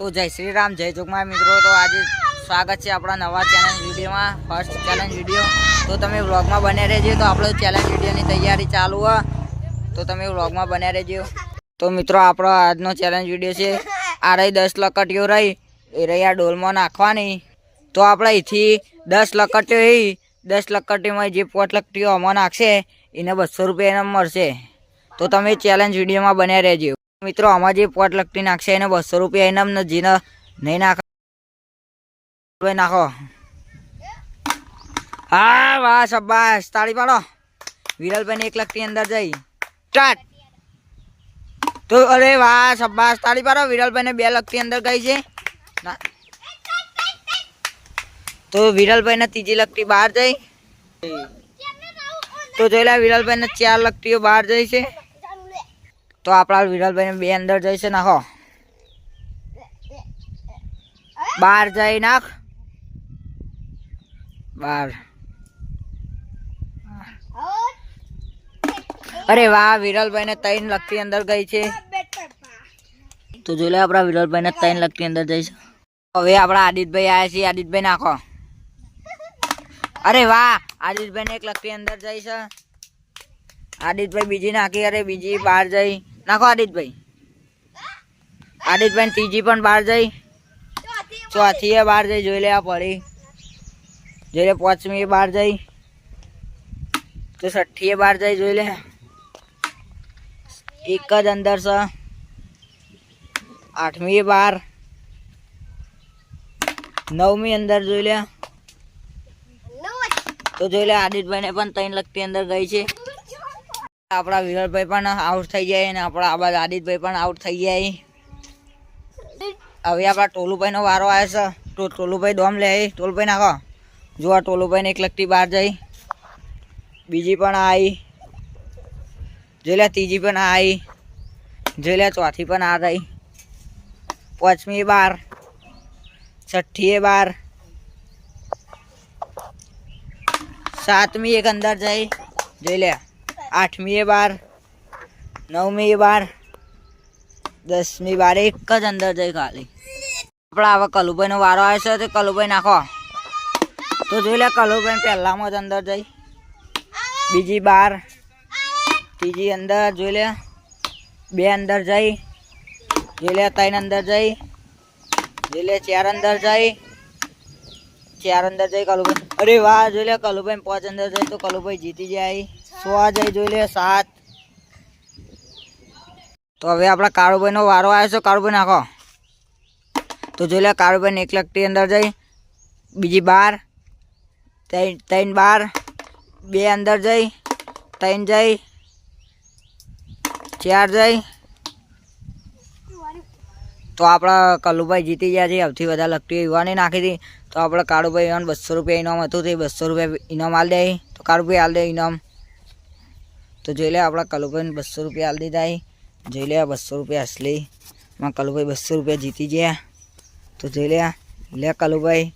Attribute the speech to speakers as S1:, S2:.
S1: તો જય શ્રી રામ, જય જોગમાયા મિત્રો। તો આજે સ્વાગત છે આપણા નવા ચેલેન્જ વિડીયોમાં, ફર્સ્ટ ચેલેન્જ વિડીયો। તો તમે વ્લોગમાં બન્યા રહેજો। તો આપણો ચેલેન્જ વિડીયોની તૈયારી ચાલુ હોય, તો તમે વ્લોગમાં બન્યા રહેજો। તો મિત્રો આપણો આજનો ચેલેન્જ વિડીયો છે, આ રહી 10 લકટીઓ રહી, એ રહી આ ડોલમાં નાખવાની। તો આપણે અહીંથી 10 લકટીઓ રહી, 10 લકટીઓમાં જે 5 લકટીઓ આમાં નાખશે એને 200 રૂપિયા ઇનામ મળશે। તો તમે ચેલેન્જ વિડીયોમાં બન્યા રહેજો મિત્રો। આમાં જે 5 લકટી નાખશે એને 200 રૂપિયા ઇનામ, ને જેને નહીં નાખો હા વાહ શાબાશ, તાળી પાડો। વિરલભાઈ 1 લકટી અંદર જઈ સ્ટાર્ટ। તો અરે વાહ શાબાશ, તાળી પાડો। વિરલભાઈ 2 લકટી અંદર ગઈ છે। તો વિરલભાઈ ત્રીજી લકટી બહાર જઈ। તો જોઈ લે વિરલભાઈ 4 લકટીઓ બહાર જઈ છે। તો આપણા વિરલભાઈ 2 અંદર જઈ છે, નાખો બહાર જઈ, નાખ બહાર। અરે વાહ, વિરલભાઈ 3 લકટી અંદર ગઈ છે। તો જોઈ લે આપણા વિરલભાઈ 3 લકટી અંદર જઈ છે। હવે આપણા આદિતભાઈ આવ્યા છે, આદિતભાઈ નાખો। અરે વાહ, આદિતભાઈ 1 લકટી અંદર જઈ છે। આદિતભાઈ બીજી નાખી, અરે બીજી બહાર જઈ, નાખો આદિતભાઈ। આદિતભાઈ ત્રીજી પણ બહાર જઈ, ચોથી એ બહાર જઈ, જોઈ લે આ પડી, જોઈ લે 5મી બહાર જઈ, તો 6ઠ્ઠી બહાર જઈ, જોઈ લે એક જ અંદર છે। 8મી બહાર, 9મી અંદર, જોઈ લે। તો જોઈ લે આદિતભાઈ ને પણ 3 લકટી અંદર ગઈ છે। આપણા વિરલભાઈ પણ આઉટ થઈ જાય અને આપણા આ બાજુ આદિતભાઈ પણ આઉટ થઈ જાય। હવે આપણા ટોલુભાઈ નો વારો આવે છે। તો ટોલુભાઈ દોમ લે, ટોલુભાઈ નાખો। જો આ ટોલુભાઈ 1 લકટી બહાર જઈ, બીજી પણ આવી, જોઈ લે ત્રીજી પણ આવી, જોઈ લે ચોથી પણ આ રહી, 5મી બહાર, 6ઠ્ઠી બહાર, 7મી એક અંદર જઈ, જોઈ લે 8મી બહાર, 9મી બહાર, 10મી બહાર, એક જ અંદર જઈ ખાલી। આપણા હવે કલુભાઈ નો વારો આવે છે, તો કલુભાઈ નાખો। તો જોઈ લે કલુભાઈ પહેલામાં જ અંદર જઈ, બીજી બહાર, ત્રીજી અંદર, જોઈ લે 2 અંદર જઈ, જોઈ લે 3 અંદર જઈ, જોઈ લે 4 અંદર જઈ, 4 અંદર જઈ કલુભાઈ। અરે વાહ, જોઈ લે કલુભાઈ 5 અંદર જઈ, તો કલુભાઈ જીતી જાય। 6 જઈ, જોઈ લે 7। તો હવે આપણા કાળુભાઈ નો વારો આવ્યો છે, કાળુભાઈ નાખો। તો જોઈ લે કાળુભાઈ 1 લકટી અંદર જઈ, બીજી બહાર, 3 બહાર, 2 અંદર જઈ, 3 જઈ, 4 જઈ। તો આપણા કલુભાઈ જીતી ગયા છે। સૌથી વધારે લકટી યુવાની નાખી હતી। તો આપણે કાળુભાઈ 200 રૂપિયા ઇનામ હતું, તે 200 રૂપિયા ઇનામ આલ દે। તો કાળુભાઈ આલ દે ઇનામ। તો જોઈ લે આપણા કલુભાઈને 200 રૂપિયા આલ દીધા। જોઈ લે 200 રૂપિયા અસલી માં કલુભાઈ 200 રૂપિયા જીતી ગયા। તો જોઈ લે કલુભાઈ